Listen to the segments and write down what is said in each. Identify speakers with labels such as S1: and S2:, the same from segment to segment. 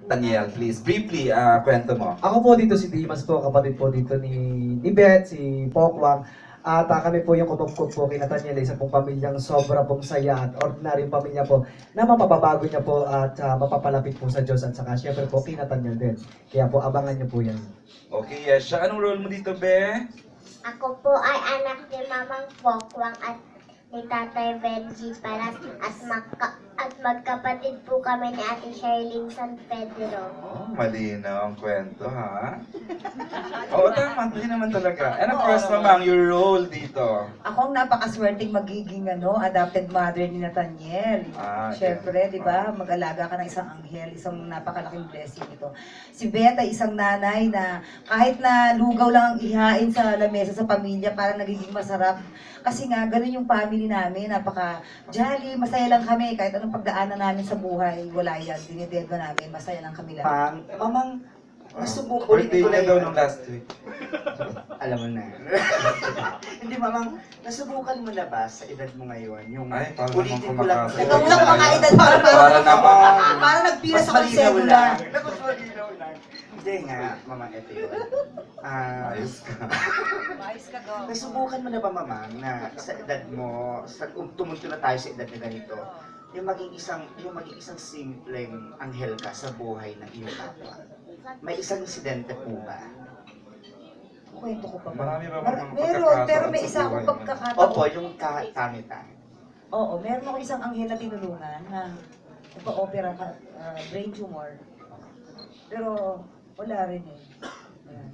S1: Daniel, please, briefly, kwento mo.
S2: Ako po dito si Dimas po, kapatid po dito ni Beth, si Pokwang. At kami po yung kumukot po kay Nathaniel, isa pong pamilyang sobra pong saya at ordinaryong pamilya po na mapapabago niya po at mapapalapit po sa Diyos at saka syempre po kay Nathaniel din. Kaya po abangan niyo po yan.
S1: Okay, Yesha, anong role mo dito, Be?
S3: Ako po ay anak ni Mamang Pokwang at ni Tatay Benji Paras at magkapatid po kami ni Ate Sherlyn San Pedro.
S1: Oh, malinaw ang kwento, ha? Oo, tama. Hindi naman talaga. And of course, Mamang, your role dito.
S4: Ako ang napakaswerteng magiging adopted mother ni Nathaniel. Siyempre, di ba? Mag-alaga ka ng isang anghel, isang napakalaking blessing ito. Si Beth ay isang nanay na kahit na lugaw lang ang ihain sa lamesa sa pamilya, parang nagiging masarap. Kasi nga, ganun yung family namin, napaka-jolly, masaya lang kami. Kahit anong pagdaanan namin sa buhay, wala yan. Dinidedma namin, masaya lang kami lang.
S5: Mamang, nasubukan
S1: Birthday niya daw nung last week.
S5: Alam mo na. Hindi, Mamang, nasubukan mo na ba sa edad mo ngayon? Yung
S1: Ay, parang
S5: ulitin
S1: naman
S5: ko lang.
S1: kumakain.
S4: Ikaw lang mga edad,
S1: Para naman.
S4: parang nagpila sa
S5: Mas malinaw
S4: konsedula.
S5: lang. Mas malinaw lang. Hindi nga, Mamang, ito yun.
S1: Ayos ka.
S4: Ayos ka doon.
S5: Nasubukan mo na ba, Mamang, na sa edad mo, tumunto na tayo sa edad na ganito, yung maging isang simpleng anghel ka sa buhay ng iyong kapwa? May isang insidente po ba?
S4: Kwento ko pa ba?
S1: Marami ba mga
S4: Meron,
S1: pagkakataon
S4: pero may
S1: sa
S4: isa akong
S1: buhay mo?
S4: pagkakataon.
S5: Opo, yung tangi-tangi.
S4: Oo, meron ako isang anghel na tinulungan na nagpa-opera ka, brain tumor. Pero wala rin eh. Ayan.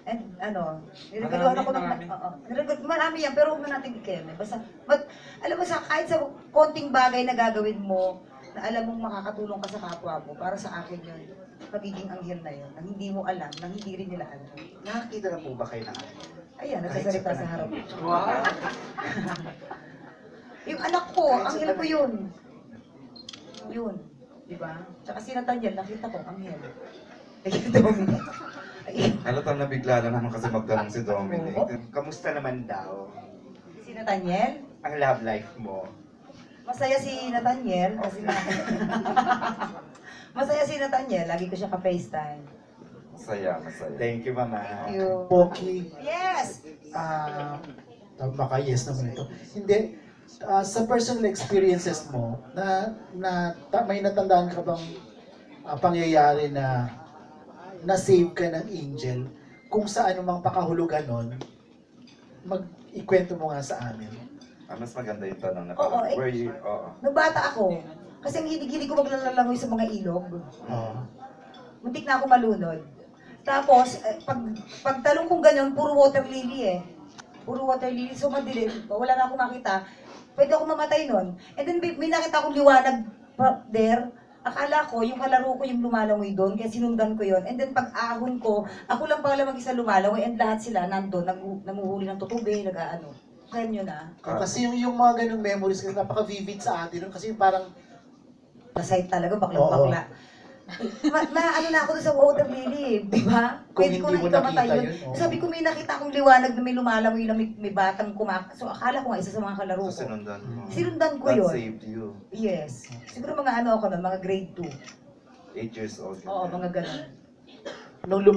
S4: And niregaluhan ako ng... Marami yan, pero huwag na natin i-keme. Basta, alam mo kahit sa konting bagay na gagawin mo, na alam mong makakatulong ka sa kapwa mo, para sa akin yun, magiging anghel na yun, na hindi mo alam, na hindi rin nila alam.
S5: Nakakita na po ba kayo ng anghel?
S4: Ayan, nagsasalita sa harap.
S5: Wow!
S4: Yung anak ko, anghel ko yun. Yun. Diba? Tsaka si Nathaniel, nakita ko, anghel. Ayun, Dominic.
S1: Halatang nabigla na naman kasi magtanong si Dominic.
S5: Kamusta naman daw
S4: Si Nathaniel,
S5: ang love life mo?
S4: masaya si Nathaniel kasi masaya si Nathaniel, lagi ko siya ka-FaceTime.
S1: Masaya, masaya.
S5: Thank you, Mama.
S4: Thank you.
S6: Poki,
S4: Yes!
S6: baka yes naman ito. Hindi, sa personal experiences mo, may natandaan ka bang pangyayari na na-save ka ng angel, kung sa anumang pakahulugan nun, ikwento mo nga sa amin.
S1: Mas maganda yung tanong na
S4: Oo,
S1: where you, oo.
S4: Nung bata ako, kasi ang hilig-hilig ko maglalalangoy sa mga ilog. Muntik na ako malunod. Tapos, pagtalong kong ganyan, puro water lily eh. Puro water lily, so madilim. Wala na akong makita. Pwede ako mamatay nun. And then may nakita akong liwanag there. Akala ko, yung kalaro ko yung lumalangoy doon, kaya sinundan ko yon. And then pag ahon ko, ako lang pala mag-isa lumalangoy and lahat sila nandun, nanguhuli ng tutubi, nag-aano. Kaya nyo na.
S6: Kasi yung mga ganung memories kasi napaka-vivid sa atin nun, kasi parang
S4: Nasay talaga, baklang-bakla. Ano na ako doon sa water lily, di ba?
S6: Kung
S4: Pwede ko
S6: hindi
S4: na
S6: mo
S4: ikamatay
S6: nakita
S4: yun.
S6: yun, oo.
S4: Sabi ko may nakita akong liwanag na may lumalangoy na may batang So akala ko nga isa sa mga kalaro ko.
S1: So, sinundan mo.
S4: Sinundan ko
S1: That
S4: yun.
S1: saved you.
S4: Yes. Siguro mga ano ako na, mga grade 2.
S1: 8 years old.
S4: Oo, mga ganun.
S6: nung lumaki